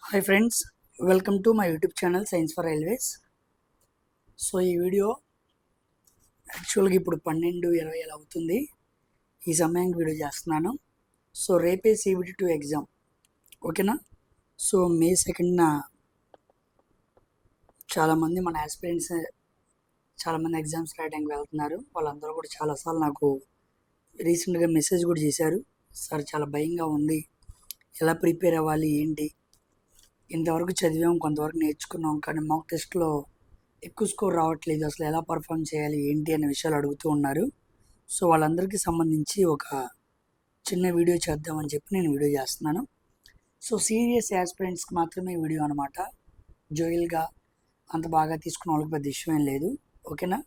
Hi friends, welcome to my YouTube channel science for railways. So ఈ video యాక్చువల్గా ఇప్పుడు 12:20 అలా అవుతుంది. ఈ సమయానికి వీడియో చేస్తున్నాను. సో రేపే CBT2 ఎగ్జామ్, ఓకేనా? సో మే 2న చాలామంది మన ఆస్పిరెంట్స్ చాలామంది ఎగ్జామ్స్ రాయడానికి వెళ్తున్నారు. వాళ్ళందరూ కూడా చాలాసార్లు నాకు రీసెంట్గా మెసేజ్ కూడా చేశారు, సార్ చాలా భయంగా ఉంది, ఎలా ప్రిపేర్ అవ్వాలి ఏంటి, ఇంతవరకు చదివాం, కొంతవరకు నేర్చుకున్నాం, కానీ మాక్ టెస్ట్లో ఎక్కువ స్కోర్ రావట్లేదు, అసలు ఎలా పర్ఫామ్ చేయాలి ఏంటి అనే విషయాలు అడుగుతూ ఉన్నారు. సో వాళ్ళందరికీ సంబంధించి ఒక చిన్న వీడియో చేద్దామని చెప్పి నేను వీడియో చేస్తున్నాను. సో సీరియస్ యాస్పిరెంట్స్కి మాత్రమే వీడియో అనమాట. జోయిల్గా అంత బాగా తీసుకున్న వాళ్ళకి పెద్ద ఇష్యూ ఏం లేదు, ఓకేనా?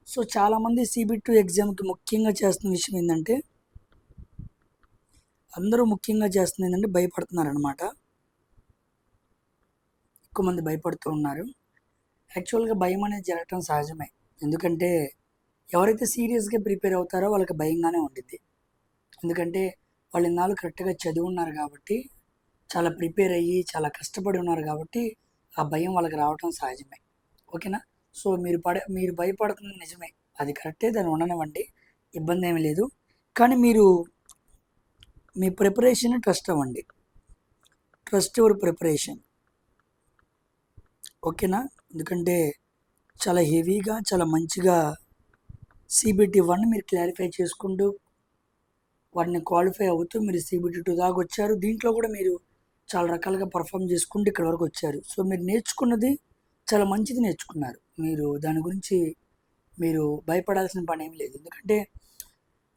సో చాలామంది CBT2 ఎగ్జామ్కి ముఖ్యంగా చేస్తున్న విషయం ఏంటంటే, అందరూ ముఖ్యంగా చేస్తుంది ఏంటంటే భయపడుతున్నారు అనమాట. ఎక్కువ మంది భయపడుతూ ఉన్నారు. యాక్చువల్గా భయం అనేది జరగటం సహజమే, ఎందుకంటే ఎవరైతే సీరియస్గా ప్రిపేర్ అవుతారో వాళ్ళకి భయంగానే ఉంటుంది. ఎందుకంటే వాళ్ళు ఇన్నాళ్ళు కరెక్ట్గా చదివి ఉన్నారు కాబట్టి, చాలా ప్రిపేర్ అయ్యి చాలా కష్టపడి ఉన్నారు కాబట్టి ఆ భయం వాళ్ళకి రావటం సహజమే, ఓకేనా? సో మీరు భయపడుతుంది నిజమే, అది కరెక్టే, దాన్ని ఉండనివ్వండి, ఇబ్బంది ఏమీ లేదు. కానీ మీరు మీ ప్రిపరేషన్ ట్రస్ట్ అవ్వండి, ట్రస్ట్ యువర్ ప్రిపరేషన్, ఓకేనా? ఎందుకంటే చాలా హెవీగా చాలా మంచిగా CBT1 మీరు క్లారిఫై చేసుకుంటూ వాటిని క్వాలిఫై అవుతూ మీరు CBT2 దాకా వచ్చారు. దీంట్లో కూడా మీరు చాలా రకాలుగా పర్ఫామ్ చేసుకుంటూ ఇక్కడ వరకు వచ్చారు. సో మీరు నేర్చుకున్నది చాలా మంచిది నేర్చుకున్నారు. మీరు దాని గురించి మీరు భయపడాల్సిన పని ఏం లేదు. ఎందుకంటే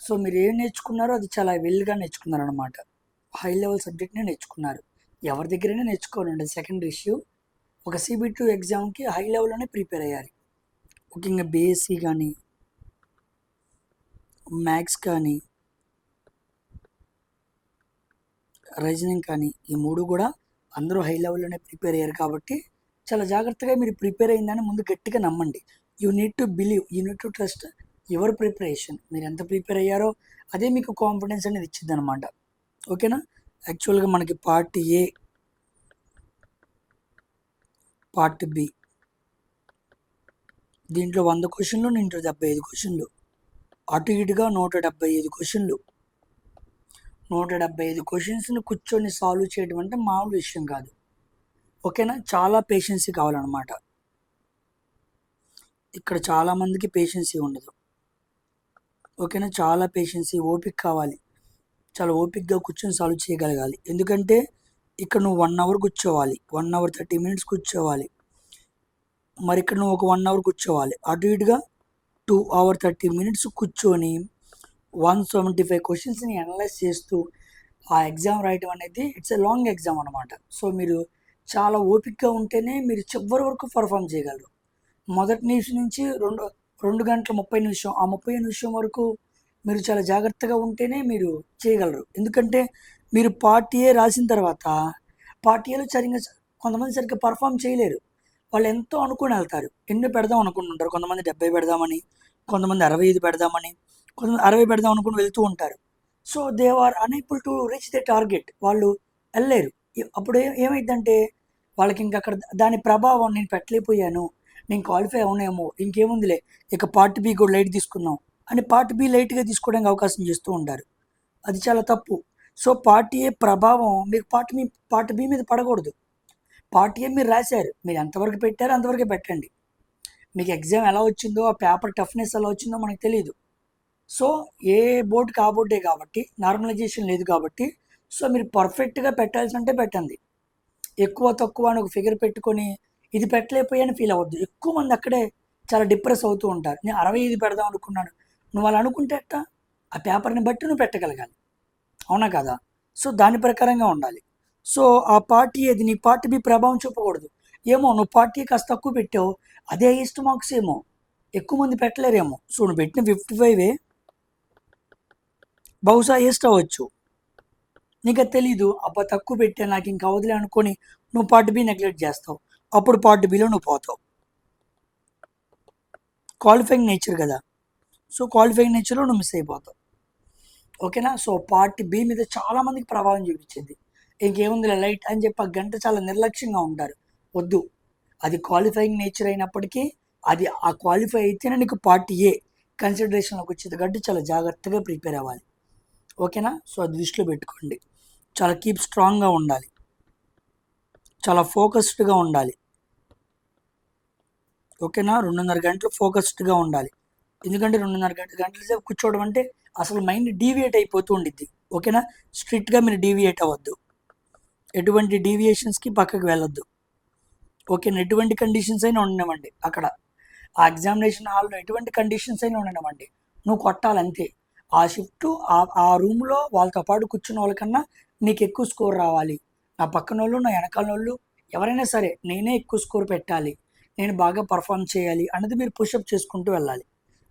సో మీరు ఏం నేర్చుకున్నారో అది చాలా వెల్గా నేర్చుకున్నారు అనమాట. హై లెవెల్ సబ్జెక్ట్నే నేర్చుకున్నారు. ఎవరి దగ్గరైనా నేర్చుకోవాలండి, సెకండరీ ఇష్యూ. ఒక CBT2 ఎగ్జామ్కి హై లెవెల్లోనే ప్రిపేర్ అయ్యాలి. ముఖ్యంగా BSc కానీ మ్యాథ్స్ కానీ రీజనింగ్ కానీ ఈ మూడు కూడా అందరూ హై లెవెల్లోనే ప్రిపేర్ అయ్యారు కాబట్టి చాలా జాగ్రత్తగా మీరు ప్రిపేర్ అయిందని ముందు గట్టిగా నమ్మండి. You need to believe, you need to trust your preparation. మీరు ఎంత ప్రిపేర్ అయ్యారో అదే మీకు కాన్ఫిడెన్స్ అనేది ఇచ్చింది అనమాట, ఓకేనా? యాక్చువల్గా మనకి పార్ట్ A, పార్ట్ B, దీంట్లో 100 క్వశ్చన్లు, దీంట్లో 75 క్వశ్చన్లు, అటు ఇటుగా 175 క్వశ్చన్లు. 175 క్వశ్చన్స్ని కూర్చొని సాల్వ్ చేయడం అంటే మామూలు విషయం కాదు, ఓకేనా? చాలా పేషెన్సీ కావాలన్నమాట. ఇక్కడ చాలామందికి పేషెన్సీ ఉండదు, ఓకేనా? చాలా పేషెన్సీ, ఓపిక కావాలి. చాలా ఓపికగా కూర్చొని సాల్వ్ చేయగలగాలి. ఎందుకంటే ఇక్కడ నువ్వు 1 అవర్ కూర్చోవాలి, 1 అవర్ 30 మినిట్స్ కూర్చోవాలి. మరి ఇక్కడ నువ్వు ఒక 1 అవర్ కూర్చోవాలి, అటు ఇటుగా 2 అవర్ 30 మినిట్స్ కూర్చొని 175 క్వశ్చన్స్ని అనలైజ్ చేస్తూ ఆ ఎగ్జామ్ రాయటం అనేది ఇట్స్ ఎ లాంగ్ ఎగ్జామ్ అనమాట. సో మీరు చాలా ఓపికగా ఉంటేనే మీరు చివరి వరకు పర్ఫామ్ చేయగలరు. మొదటి నిమిషం నుంచి 2 గంటల 30 నిమిషం, ఆ 30 నిమిషం వరకు మీరు చాలా జాగ్రత్తగా ఉంటేనే మీరు చేయగలరు. ఎందుకంటే మీరు పార్ట్ A రాసిన తర్వాత పార్ట్ Aలో కొంతమంది సరిగ్గా పర్ఫామ్ చేయలేరు. వాళ్ళు ఎంతో అనుకుని వెళ్తారు, ఎన్నో పెడదాం అనుకుంటుంటారు. కొంతమంది 70 పెడదామని, కొంతమంది 65 పెడదామని, కొంతమంది 60 పెడదాం అనుకుని వెళ్తూ ఉంటారు. So they are unable to reach the target, వాళ్ళు వెళ్ళలేరు. అప్పుడు ఏమైందంటే వాళ్ళకి ఇంకా అక్కడ దాని ప్రభావం, నేను పెట్టలేకపోయాను, నేను క్వాలిఫై అవునేమో, ఇంకేముందిలే ఇక పార్ట్ B కూడా లైట్ తీసుకుందాం అని పార్ట్ B లైట్గా తీసుకోవడానికి అవకాశం చేస్తూ ఉంటారు. అది చాలా తప్పు. సో పార్ట్ A ప్రభావం మీకు పార్ట్ B మీద పడకూడదు. పార్ట్ A మీరు రాశారు, మీరు ఎంతవరకు పెట్టారో అంతవరకే పెట్టండి. మీకు ఎగ్జామ్ ఎలా వచ్చిందో, ఆ పేపర్ టఫ్నెస్ ఎలా వచ్చిందో మనకు తెలియదు. సో ఏ బోర్డుకి ఆ బోర్డే కాబట్టి, నార్మలైజేషన్ లేదు కాబట్టి, సో మీరు పర్ఫెక్ట్గా పెట్టాల్సి అంటే పెట్టండి. ఎక్కువ తక్కువ అని ఒక ఫిగర్ పెట్టుకొని ఇది పెట్టలేకపోయాని ఫీల్ అవ్వద్దు. ఎక్కువ మంది అక్కడే చాలా డిప్రెస్ అవుతూ ఉంటారు. నేను 65 పెడదాం అనుకున్నాను. నువ్వు అలా అనుకుంటే ఎట్టా? ఆ పేపర్ని బట్టి నువ్వు పెట్టగలగాలి, అవునా కదా? సో దాని ప్రకారంగా ఉండాలి. సో ఆ పార్ట్ ఏది నీ పార్ట్ B ప్రభావం చూపకూడదు. ఏమో నువ్వు పార్ట్ A కాస్త తక్కువ పెట్టావు, అదే హైయెస్ట్ మార్క్స్ ఏమో, ఎక్కువ మంది పెట్టలేరేమో. సో నువ్వు పెట్టిన 55 బహుశా హైయెస్ట్ అవ్వచ్చు, నీకు అది తెలీదు. అబ్బా తక్కువ పెట్టా, నాకు ఇంకా అవదులే అనుకొని నువ్వు పార్ట్ B నెగ్లెక్ట్ చేస్తావు. అప్పుడు పార్ట్ Bలో నువ్వు పోతావు. క్వాలిఫైయింగ్ నేచర్ కదా, సో క్వాలిఫైయింగ్ నేచర్లో నువ్వు మిస్ అయిపోతావు, ఓకేనా? సో పార్ట్ B మీద చాలామందికి ప్రభావం చూపించింది. ఇంకేముంది లైట్ అని చెప్పి ఆ గంట చాలా నిర్లక్ష్యంగా ఉంటారు. వద్దు, అది క్వాలిఫైయింగ్ నేచర్ అయినప్పటికీ అది ఆ క్వాలిఫై అయితేనే నీకు పార్ట్ ఏ కన్సిడరేషన్లోకి వచ్చేది కాబట్టి చాలా జాగ్రత్తగా ప్రిపేర్ అవ్వాలి. ఓకేనా? సో అది దృష్టిలో పెట్టుకోండి. చాలా కీప్ స్ట్రాంగ్గా ఉండాలి, చాలా ఫోకస్డ్గా ఉండాలి. ఓకేనా? 2.5 గంటలు ఫోకస్డ్గా ఉండాలి. ఎందుకంటే 2.5 గంటల సేపు కూర్చోవడం అంటే అసలు మైండ్ డీవియేట్ అయిపోతూ ఉండిద్ది. ఓకేనా? స్ట్రిక్ట్గా మీరు డీవియేట్ అవ్వద్దు, ఎటువంటి డీవియేషన్స్కి పక్కకు వెళ్ళొద్దు. ఓకేనా? ఎటువంటి కండిషన్స్ అయినా ఉండనివ్వండి అక్కడ ఆ ఎగ్జామినేషన్ హాల్లో, ఎటువంటి కండిషన్స్ అయినా ఉండనివ్వండి, నువ్వు కొట్టాలంతే. ఆ షిఫ్ట్ ఆ రూమ్లో వాళ్ళతో పాటు కూర్చున్న వాళ్ళకన్నా నీకు ఎక్కువ స్కోర్ రావాలి. నా పక్కన వాళ్ళు, నా వెనకాల వాళ్ళు ఎవరైనా సరే నేనే ఎక్కువ స్కోర్ పెట్టాలి, నేను బాగా పర్ఫామ్ చేయాలి అన్నది మీరు పుషప్ చేసుకుంటూ వెళ్ళాలి.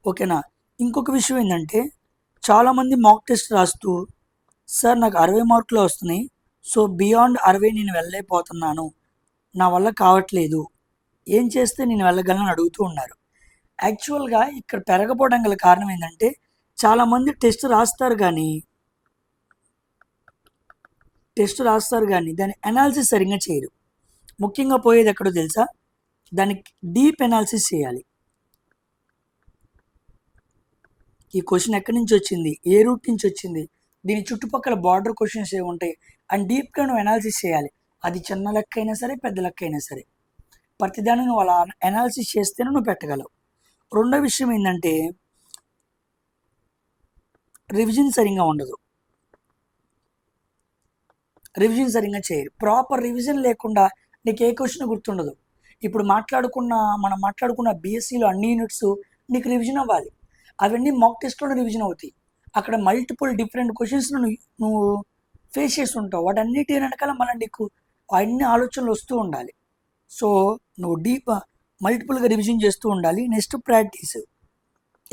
ఓకేనా? ఇంకొక విషయం ఏంటంటే, చాలామంది మాక్ టెస్ట్ రాస్తూ సార్ నాకు 60 మార్కులు వస్తున్నాయి, సో బియాండ్ 60 నేను వెళ్ళలేకపోతున్నాను, నా వల్ల కావట్లేదు, ఏం చేస్తే నేను వెళ్ళగలను అడుగుతూ ఉన్నారు. యాక్చువల్గా ఇక్కడ పెరగపోవడం గల కారణం ఏంటంటే, చాలామంది టెస్ట్ రాస్తారు కానీ దాని అనాలిసిస్ సరిగ్గా చేయరు. ముఖ్యంగా పోయేది ఎక్కడో తెలుసా? దానికి డీప్ అనాలిసిస్ చేయాలి. ఈ క్వశ్చన్ ఎక్కడి నుంచి వచ్చింది, ఏ రూట్ నుంచి వచ్చింది, దీని చుట్టుపక్కల బార్డర్ క్వశ్చన్స్ ఏముంటాయి అండ్ డీప్గా నువ్వు అనాలిసిస్ చేయాలి. అది చిన్న లెక్క అయినా సరే, పెద్ద లెక్క అయినా సరే, ప్రతిదాన్ని నువ్వు అలా అనాలిసిస్ చేస్తేనే నువ్వు పెట్టగలవు. రెండో విషయం ఏంటంటే, రివిజన్ సరిగ్గా ఉండదు, రివిజన్ సరిగ్గా చేయరు. ప్రాపర్ రివిజన్ లేకుండా నీకు ఏ క్వశ్చన్ గుర్తుండదు. ఇప్పుడు మనం మాట్లాడుకున్న బీఎస్సీలో అన్ని యూనిట్స్ నీకు రివిజన్ అవ్వాలి. అవన్నీ మాక్ టెస్ట్లోనే రివిజన్ అవుతాయి. అక్కడ మల్టిపుల్ డిఫరెంట్ క్వశ్చన్స్ నువ్వు ఫేస్ చేసి ఉంటావు. వాటన్నిటి వెనకాల మళ్ళీ నీకు అన్ని ఆలోచనలు వస్తూ ఉండాలి. సో నువ్వు మల్టిపుల్గా రివిజన్ చేస్తూ ఉండాలి. నెక్స్ట్ ప్రాక్టీస్,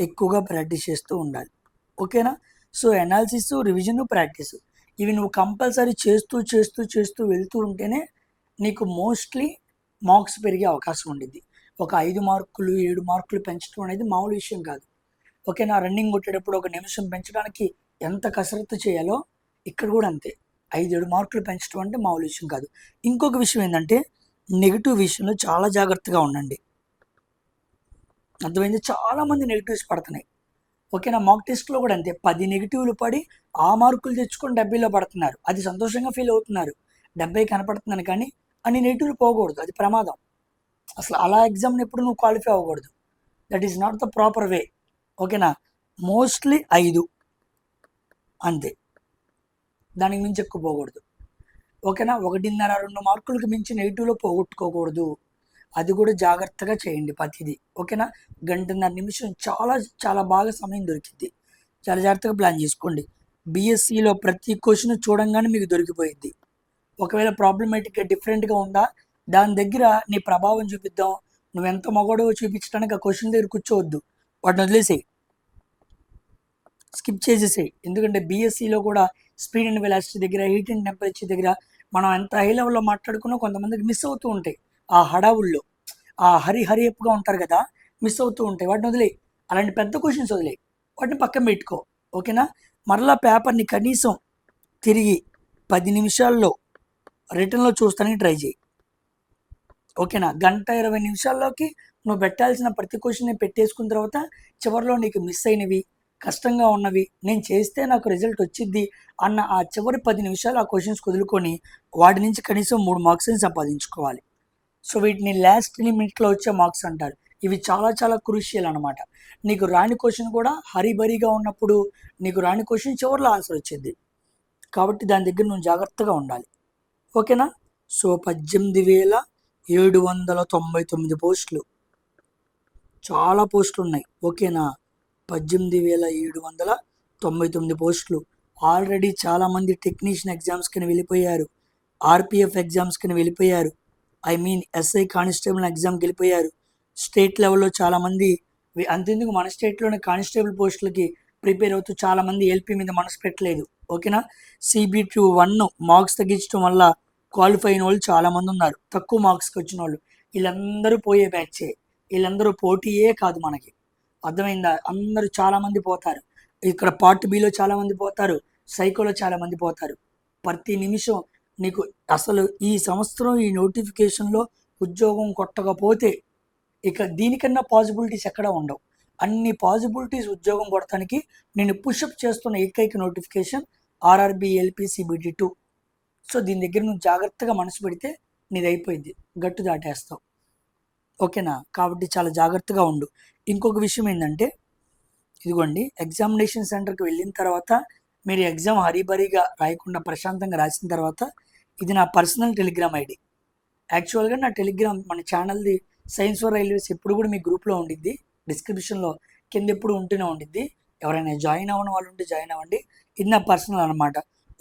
ఎక్కువగా ప్రాక్టీస్ చేస్తూ ఉండాలి. ఓకేనా? సో అనాలిసిస్, రివిజన్, ప్రాక్టీస్ ఇవి నువ్వు కంపల్సరీ చేస్తూ చేస్తూ చేస్తూ వెళ్తూ ఉంటేనే నీకు మోస్ట్లీ మార్క్స్ పెరిగే అవకాశం ఉండిద్ది. ఒక 5 మార్కులు 7 మార్కులు పెంచడం అనేది మామూలు విషయం కాదు. ఓకేనా? రన్నింగ్ కొట్టేటప్పుడు 1 నిమిషం పెంచడానికి ఎంత కసరత్తు చేయాలో ఇక్కడ కూడా అంతే. 5-7 మార్కులు పెంచడం అంటే మామూలు విషయం కాదు. ఇంకొక విషయం ఏంటంటే, నెగిటివ్ విషయంలో చాలా జాగ్రత్తగా ఉండండి. అర్థమైంది? చాలామంది నెగిటివ్స్ పడుతున్నాయి. ఓకేనా? మాక్ టెస్ట్లో కూడా అంతే. 10 నెగిటివ్లు పడి ఆ మార్కులు తెచ్చుకొని 70లో పడుతున్నారు. అది సంతోషంగా ఫీల్ అవుతున్నారు, 70 కనపడుతున్నాను, కానీ అన్ని నెగిటివ్లు పోకూడదు, అది ప్రమాదం. అసలు అలా ఎగ్జామ్ని ఎప్పుడు నువ్వు క్వాలిఫై అవ్వకూడదు. That is not the proper way. ఓకేనా? మోస్ట్లీ 5 అంతే, దానికి మించి ఎక్కువ పోకూడదు. ఓకేనా? 1.5-2 మార్కులకి మించి నెగిటివ్లో పోగొట్టుకోకూడదు. అది కూడా జాగ్రత్తగా చేయండి ప్రతిదీ. ఓకేనా? 1.5 నిమిషం చాలా చాలా బాగా సమయం దొరికిద్ది. చాలా జాగ్రత్తగా ప్లాన్ చేసుకోండి. బీఎస్సీలో ప్రతి క్వశ్చన్ చూడంగానే మీకు దొరికిపోయిద్ది. ఒకవేళ ప్రాబ్లమేటిక్గా డిఫరెంట్గా ఉందా, దాని దగ్గర నీ ప్రభావం చూపిద్దాం, నువ్వెంత మగవాడో చూపించడానికి ఆ క్వశ్చన్ దగ్గర కూర్చోవద్దు, వాటిని వదిలేసేయి, స్కిప్ చేసేసేయి. ఎందుకంటే బీఎస్సీలో కూడా స్పీడ్ అండ్ వెలాసిటీ దగ్గర, హీట్ అండ్ టెంపరేచర్ దగ్గర మనం ఎంత హై లెవెల్లో మాట్లాడుకున్నా కొంతమందికి మిస్ అవుతూ ఉంటాయి. ఆ హడావుల్లో ఆ హరియప్గా ఉంటారు కదా, మిస్ అవుతూ ఉంటాయి. వాటిని వదిలేయి, అలాంటి పెద్ద క్వశ్చన్స్ వదిలేయి, వాటిని పక్కన పెట్టుకో. ఓకేనా? మరలా పేపర్ని కనీసం తిరిగి 10 నిమిషాల్లో రిటర్న్లో చూస్తానికి ట్రై చేయి. ఓకేనా? 1-20 నిమిషాల్లోకి నువ్వు పెట్టాల్సిన ప్రతి క్వశ్చన్ని పెట్టేసుకున్న తర్వాత చివరిలో నీకు మిస్ అయినవి, కష్టంగా ఉన్నవి, నేను చేస్తే నాకు రిజల్ట్ వచ్చిద్ది అన్న ఆ చివరి 10 నిమిషాలు ఆ క్వశ్చన్స్ వదులుకొని వాటి నుంచి కనీసం 3 మార్క్స్ని సంపాదించుకోవాలి. సో వీటిని లాస్ట్ మినిట్లో వచ్చే మార్క్స్ అంటారు. ఇవి చాలా చాలా క్రూషియల్ అనమాట. నీకు రాని క్వశ్చన్ కూడా హరీబరీగా ఉన్నప్పుడు నీకు రాని క్వశ్చన్ చివరిలో ఆన్సర్ వచ్చింది. కాబట్టి దాని దగ్గర నువ్వు జాగ్రత్తగా ఉండాలి. ఓకేనా? సో 18,799 పోస్టులు, చాలా పోస్టులు ఉన్నాయి. ఓకేనా? 18,799 పోస్టులు. ఆల్రెడీ చాలామంది టెక్నీషియన్ ఎగ్జామ్స్ కింద వెళ్ళిపోయారు, ఆర్పిఎఫ్ ఎగ్జామ్స్ కింద వెళ్ళిపోయారు, ఎస్ఐ కానిస్టేబుల్ ఎగ్జామ్కి వెళ్ళిపోయారు. స్టేట్ లెవెల్లో చాలామంది, అంతెందుకు మన స్టేట్లోనే కానిస్టేబుల్ పోస్టులకి ప్రిపేర్ అవుతూ చాలామంది ఎల్పీ మీద మనసు పెట్టలేదు. ఓకేనా? CBT 1 మార్క్స్ తగ్గించడం వల్ల క్వాలిఫై అయిన వాళ్ళు చాలామంది ఉన్నారు, తక్కువ మార్క్స్కి వచ్చిన వాళ్ళు. వీళ్ళందరూ పోయే బ్యాచే, వీళ్ళందరూ పోటీయే కాదు మనకి. అర్థమైందా? అందరూ చాలామంది పోతారు. ఇక్కడ పార్ట్ బిలో చాలామంది పోతారు, సైకోలో చాలామంది పోతారు. ప్రతి నిమిషం నీకు అసలు ఈ సంవత్సరం ఈ నోటిఫికేషన్లో ఉద్యోగం కొట్టకపోతే ఇక దీనికన్నా పాసిబిలిటీస్ ఎక్కడ ఉండవు. అన్ని పాసిబిలిటీస్ ఉద్యోగం కొడటానికి నేను పుషప్ చేస్తున్న ఏకైక notification RRB LP CBT 2. So దీని దగ్గర నువ్వు జాగ్రత్తగా మనసు పెడితే నీది అయిపోయింది, గట్టు దాటేస్తావు. ఓకేనా? కాబట్టి చాలా జాగ్రత్తగా ఉండు. ఇంకొక విషయం ఏంటంటే, ఇదిగోండి, ఎగ్జామినేషన్ సెంటర్కి వెళ్ళిన తర్వాత మీరు ఎగ్జామ్ హరీబరీగా రాయకుండా ప్రశాంతంగా రాసిన తర్వాత, ఇది నా పర్సనల్ టెలిగ్రామ్ ఐడి. యాక్చువల్గా నా టెలిగ్రామ్ మన ఛానల్ది సైన్స్ ఫర్ రైల్వేస్ ఎప్పుడు కూడా మీ గ్రూప్లో ఉండిద్ది, డిస్క్రిప్షన్లో కింద ఎప్పుడు ఉంటూనే ఉండిద్ది. ఎవరైనా జాయిన్ అవ్వని వాళ్ళు ఉంటే జాయిన్ అవ్వండి. ఇది నా పర్సనల్ అనమాట.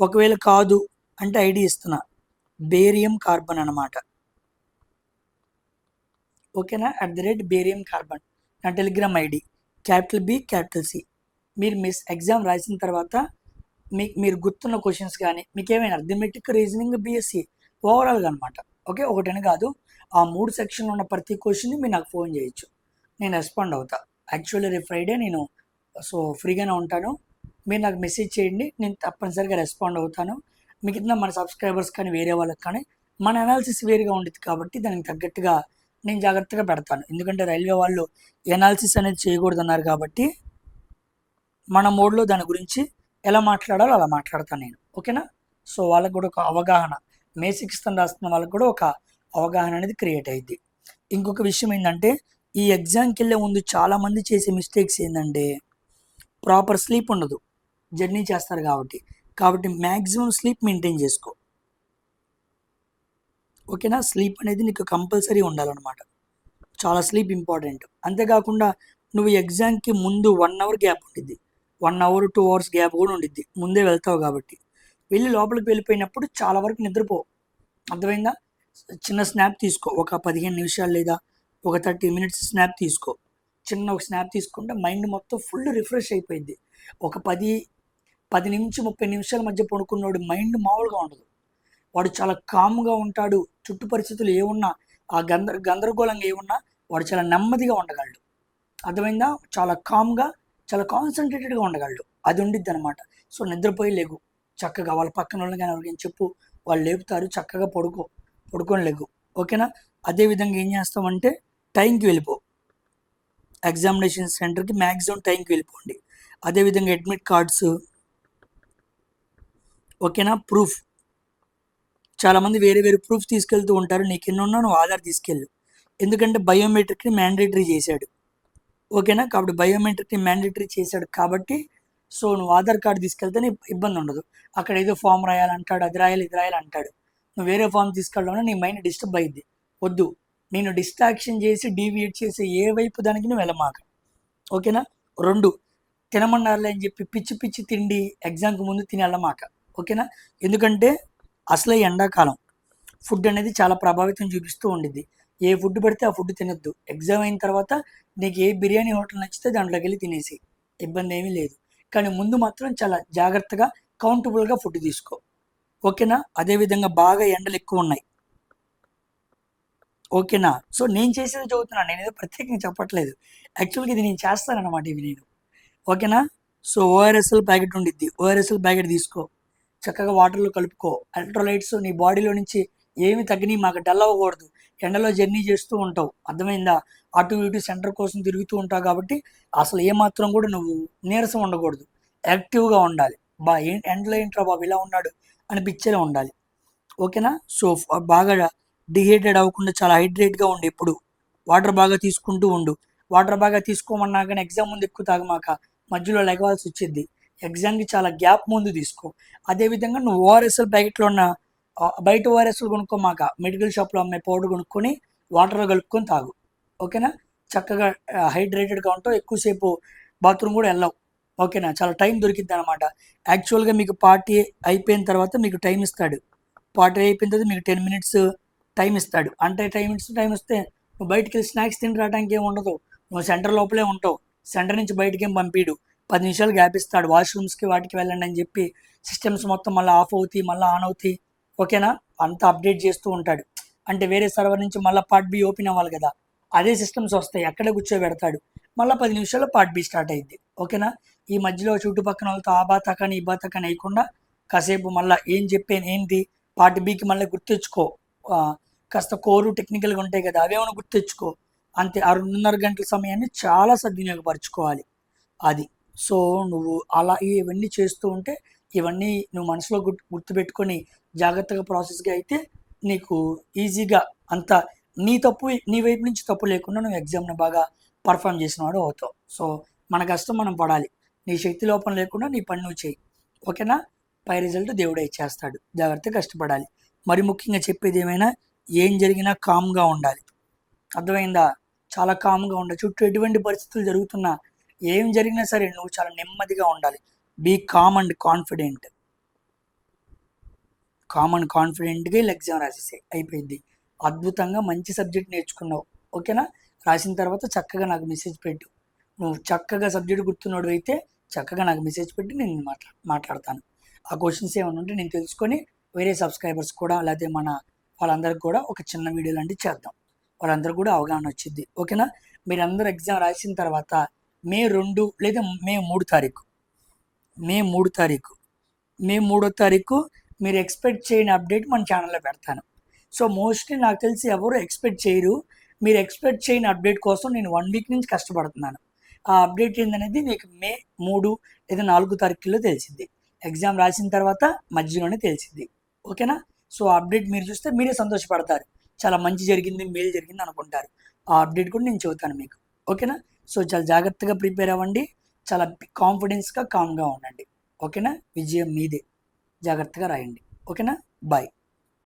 ఒకవేళ కాదు అంటే ఐడి ఇస్తున్నా, బేరియం కార్బన్ అనమాట. ఓకేనా? @బేరియం కార్బన్ నా telegram ID, capital B capital C. మీరు ఎగ్జామ్ రాసిన తర్వాత మీరు గుర్తున్న క్వశ్చన్స్ కానీ మీకు ఏమైనా అర్థమెటిక్, రీజనింగ్, బిఎస్సి ఓవరాల్గా అనమాట. ఓకే, ఒకటని కాదు, ఆ 3 సెక్షన్లో ఉన్న ప్రతి క్వశ్చన్ని మీరు నాకు ఫోన్ చేయొచ్చు, నేను రెస్పాండ్ అవుతా. యాక్చువల్లీ రేపు ఫ్రైడే నేను ఫ్రీగానే ఉంటాను. మీరు నాకు మెసేజ్ చేయండి, నేను తప్పనిసరిగా రెస్పాండ్ అవుతాను. మిగతా మన సబ్స్క్రైబర్స్ కానీ వేరే వాళ్ళకి కానీ మన అనాలిసిస్ వేరుగా ఉండేది కాబట్టి దానికి తగ్గట్టుగా నేను జాగ్రత్తగా పెడతాను. ఎందుకంటే రైల్వే వాళ్ళు ఎనాలిసిస్ అనేది చేయకూడదు అన్నారు కాబట్టి మన మోడ్లో దాని గురించి ఎలా మాట్లాడాలో అలా మాట్లాడతాను నేను. ఓకేనా? సో వాళ్ళకు కూడా ఒక అవగాహన, మే 6th రాస్తున్న వాళ్ళకు కూడా ఒక అవగాహన అనేది క్రియేట్ అయ్యింది. ఇంకొక విషయం ఏంటంటే, ఈ ఎగ్జామ్కి వెళ్ళే ముందు చాలామంది చేసే మిస్టేక్స్ ఏంటంటే, ప్రాపర్ స్లీప్ ఉండదు, జర్నీ చేస్తారు కాబట్టి మ్యాక్సిమం స్లీప్ మెయింటైన్ చేసుకో. ఓకేనా? స్లీప్ అనేది నీకు కంపల్సరీ ఉండాలన్నమాట. చాలా స్లీప్ ఇంపార్టెంట్. అంతేకాకుండా నువ్వు ఎగ్జామ్కి ముందు 1 hour గ్యాప్ ఉంటుంది, 1 hour 2 hours గ్యాప్ కూడా ఉండిద్ది. ముందే వెళ్తావు కాబట్టి వెళ్ళి లోపలికి వెళ్ళిపోయినప్పుడు చాలా వరకు నిద్రపో. అర్థమైందా? చిన్న స్నాప్ తీసుకో, ఒక 15 నిమిషాలు లేదా ఒక 30 minutes స్నాప్ తీసుకో. ఒక స్నాప్ తీసుకుంటే మైండ్ మొత్తం ఫుల్ రిఫ్రెష్ అయిపోయింది. ఒక 10 నుంచి 30 నిమిషాల మధ్య పడుకున్నవాడు మైండ్ మామూలుగా ఉండదు. వాడు చాలా కామ్గా ఉంటాడు. చుట్టూ పరిస్థితులు ఏమున్నా, ఆ గందరగోళంగా ఏమున్నా వాడు చాలా నెమ్మదిగా ఉండగలడు. అర్థమైందా? చాలా కామ్గా, చాలా కాన్సన్ట్రేటెడ్గా ఉండగలడు. అది ఉండిద్ది అనమాట. సో నిద్రపోయి లేగు, చక్కగా వాళ్ళ పక్కన వాళ్ళని కానీ ఎవరికైనా చెప్పు, వాళ్ళు లేపుతారు, చక్కగా పడుకొని లేగు. ఓకేనా? అదేవిధంగా ఏం చేస్తామంటే, టైంకి వెళ్ళిపో. ఎగ్జామినేషన్ సెంటర్కి మ్యాక్సిమం టైంకి వెళ్ళిపోండి. అదేవిధంగా అడ్మిట్ కార్డ్స్, ఓకేనా, ప్రూఫ్. చాలామంది వేరే ప్రూఫ్ తీసుకెళ్తూ ఉంటారు. నీకు ఎన్ని ఉన్నా నువ్వు ఆధార్ తీసుకెళ్ళు. ఎందుకంటే బయోమెట్రిక్ని మ్యాండేటరీ చేశాడు. ఓకేనా? కాబట్టి బయోమెట్రిక్ని మ్యాండేటరీ చేశాడు కాబట్టి సో నువ్వు ఆధార్ కార్డు తీసుకెళ్తే ఇబ్బంది ఉండదు. అక్కడ ఏదో ఫామ్ రాయాలంటాడు, అది రాయాలి ఇది రాయాలి అంటాడు. నువ్వు వేరే ఫామ్ తీసుకెళ్ళడం నీ మైండ్ డిస్టర్బ్ అయ్యిద్ది. వద్దు, నేను డిస్ట్రాక్షన్ చేసి డీవియేట్ చేసి ఏ వైపు దానికి నువ్వు వెళ్ళమాక. ఓకేనా? 2, తినమన్నారులే అని చెప్పి పిచ్చి పిచ్చి తిండి ఎగ్జామ్కి ముందు తిని వెళ్ళమాక. ఓకేనా? ఎందుకంటే అసలే ఎండాకాలం ఫుడ్ అనేది చాలా ప్రభావితం చూపిస్తూ ఉండిద్ది. ఏ ఫుడ్ పెడితే ఆ ఫుడ్ తినొద్దు. ఎగ్జామ్ అయిన తర్వాత నీకు ఏ బిర్యానీ హోటల్ నచ్చితే దాంట్లోకి వెళ్ళి తినేసి, ఇబ్బంది ఏమీ లేదు. కానీ ముందు మాత్రం చాలా జాగ్రత్తగా కౌంటబుల్గా ఫుడ్ తీసుకో. ఓకేనా? అదేవిధంగా బాగా ఎండలు ఎక్కువ ఉన్నాయి. ఓకేనా? సో నేను చేసేది చదువుతున్నాను, నేను ఏదో ప్రత్యేకంగా చెప్పట్లేదు. యాక్చువల్గా ఇది నేను చేస్తానన్నమాట, ఇవి నేను. ఓకేనా? సో ఓఆర్ఎస్ఎల్ ప్యాకెట్ ఉండిద్ది, ఓఆర్ఎస్ఎల్ ప్యాకెట్ తీసుకో, చక్కగా వాటర్లో కలుపుకో. ఎలక్ట్రోలైట్స్ నీ బాడీలో నుంచి ఏమి తగ్గినాయి, మాకు డల్ అవ్వకూడదు. ఎండలో జర్నీ చేస్తూ ఉంటావు, అర్థమైందా? అటు ఇటు సెంటర్ కోసం తిరుగుతూ ఉంటావు కాబట్టి అసలు ఏమాత్రం కూడా నువ్వు నీరసం ఉండకూడదు, యాక్టివ్గా ఉండాలి. ఎండలో ఏంట్రా బాబు ఇలా ఉన్నాడు అనిపించేలా ఉండాలి. ఓకేనా? సో బాగా డిహైడ్రేట్ అవ్వకుండా చాలా హైడ్రేట్గా ఉండు. ఎప్పుడు వాటర్ బాగా తీసుకుంటూ ఉండు. వాటర్ బాగా తీసుకోమన్నా కానీ ఎగ్జామ్ ముందు ఎక్కువ తాగమాక, మధ్యలో లెగవాల్సి వచ్చింది. ఎగ్జామ్కి చాలా గ్యాప్ ముందు తీసుకో. అదేవిధంగా నువ్వు ఓఆర్ఎస్ఎల్ ప్యాకెట్లో ఉన్న బయట ఓఆర్ఎస్ఎల్ కొనుక్కోమాక, మెడికల్ షాప్లో అమ్మే పౌడర్ కొనుక్కొని వాటర్లో కలుపుకొని తాగు. ఓకేనా? చక్కగా హైడ్రేటెడ్గా ఉంటావు, ఎక్కువసేపు బాత్రూమ్ కూడా వెళ్ళవు. ఓకేనా? చాలా టైం దొరికిద్ది అనమాట. యాక్చువల్గా మీకు పార్టీ అయిపోయిన తర్వాత మీకు టైం ఇస్తాడు. పార్టీ అయిపోయిన తర్వాత మీకు 10 minutes టైం ఇస్తాడు. అంటే 10 minutes టైం ఇస్తే నువ్వు బయటికి వెళ్ళి స్నాక్స్ తిని రావడానికి ఏమి ఉండదు. నువ్వు సెంటర్ లోపలే ఉంటావు, సెంటర్ నుంచి బయటికి ఏం పంపిడు. 10 నిమిషాలు గ్యాప్ ఇస్తాడు, వాష్రూమ్స్కి వాటికి వెళ్ళండి అని చెప్పి. సిస్టమ్స్ మొత్తం మళ్ళీ ఆఫ్ అవుతాయి, మళ్ళీ ఆన్ అవుతాయి. ఓకేనా? అంతా అప్డేట్ చేస్తూ ఉంటాడు. అంటే వేరే సర్వర్ నుంచి మళ్ళీ పార్ట్ బి ఓపెన్ అవ్వాలి కదా, అదే సిస్టమ్స్ వస్తాయి, అక్కడే కూర్చోబెడతాడు. మళ్ళీ 10 నిమిషాల్లో పార్ట్ బి స్టార్ట్ అయ్యింది. ఓకేనా? ఈ మధ్యలో చుట్టుపక్కల వాళ్ళతో ఆ బాత కానీ ఈ బాత కానీ వేయకుండా కాసేపు మళ్ళీ ఏం చెప్పాను ఏంటి పార్ట్ బికి మళ్ళీ గుర్తెచ్చుకో. కాస్త కోరు టెక్నికల్గా ఉంటాయి కదా, అవేమైనా గుర్తెచ్చుకో. అంతే. ఆ 2.5 గంటల సమయాన్ని చాలా సద్వినియోగపరచుకోవాలి అది. సో నువ్వు అలా ఇవన్నీ చేస్తూ ఉంటే, ఇవన్నీ నువ్వు మనసులో గుర్తుపెట్టుకొని జాగ్రత్తగా ప్రాసెస్గా అయితే నీకు ఈజీగా అంత నీ వైపు నుంచి తప్పు లేకుండా నువ్వు ఎగ్జామ్ని బాగా పర్ఫామ్ చేసిన వాడు అవుతావు. సో మన కష్టం మనం పడాలి. నీ శక్తి లోపం లేకుండా నీ పని నువ్వు చేయి. ఓకేనా? పై రిజల్ట్ దేవుడే ఇచ్చేస్తాడు. జాగ్రత్తగా కష్టపడాలి. మరి ముఖ్యంగా చెప్పేది ఏమైనా, ఏం జరిగినా కామ్గా ఉండాలి. అర్థమైందా? చాలా కామ్గా ఉండాలి. చుట్టూ ఎటువంటి పరిస్థితులు జరుగుతున్నా, ఏం జరిగినా సరే నువ్వు చాలా నెమ్మదిగా ఉండాలి. Be calm and confident. కాన్ఫిడెంట్గా వీళ్ళు ఎగ్జామ్ రాసేసాయి, అయిపోయింది. అద్భుతంగా మంచి సబ్జెక్ట్ నేర్చుకున్నావు. ఓకేనా? రాసిన తర్వాత చక్కగా నాకు మెసేజ్ పెట్టు. నువ్వు చక్కగా సబ్జెక్ట్ గుర్తున్నాడు అయితే చక్కగా నాకు మెసేజ్ పెట్టి నేను మాట్లాడతాను. ఆ క్వశ్చన్స్ ఏమైనా ఉంటే నేను తెలుసుకొని వేరే సబ్స్క్రైబర్స్ కూడా, లేకపోతే మన వాళ్ళందరికీ కూడా ఒక చిన్న వీడియో లాంటివి చేద్దాం. వాళ్ళందరూ కూడా అవగాహన వచ్చింది. ఓకేనా? మీరందరూ ఎగ్జామ్ రాసిన తర్వాత మే 2 లేదా మే 3 తారీఖు మే 3వ తారీఖు మీరు ఎక్స్పెక్ట్ చేయని అప్డేట్ మన ఛానల్లో పెడతాను. సో మోస్ట్లీ నాకు తెలిసి ఎవరు ఎక్స్పెక్ట్ చేయరు. మీరు ఎక్స్పెక్ట్ చేయని అప్డేట్ కోసం నేను 1 వీక్ నుంచి కష్టపడుతున్నాను. ఆ అప్డేట్ ఏందనేది మీకు మే 3 లేదా 4 తారీఖుల్లో తెలిసింది. ఎగ్జామ్ రాసిన తర్వాత మధ్యలోనే తెలిసింది. ఓకేనా? సో ఆ అప్డేట్ మీరు చూస్తే మీరే సంతోషపడతారు. చాలా మంచి జరిగింది, మేలు జరిగింది అనుకుంటారు. ఆ అప్డేట్ కూడా నేను చెబుతాను మీకు. ఓకేనా? సో చాలా జాగ్రత్తగా ప్రిపేర్ అవ్వండి. చాలా కాన్ఫిడెన్స్గా, కామ్గా ఉండండి. ఓకేనా? విజయం మీదే. జాగ్రత్తగా రాయండి. ఓకేనా? బాయ్.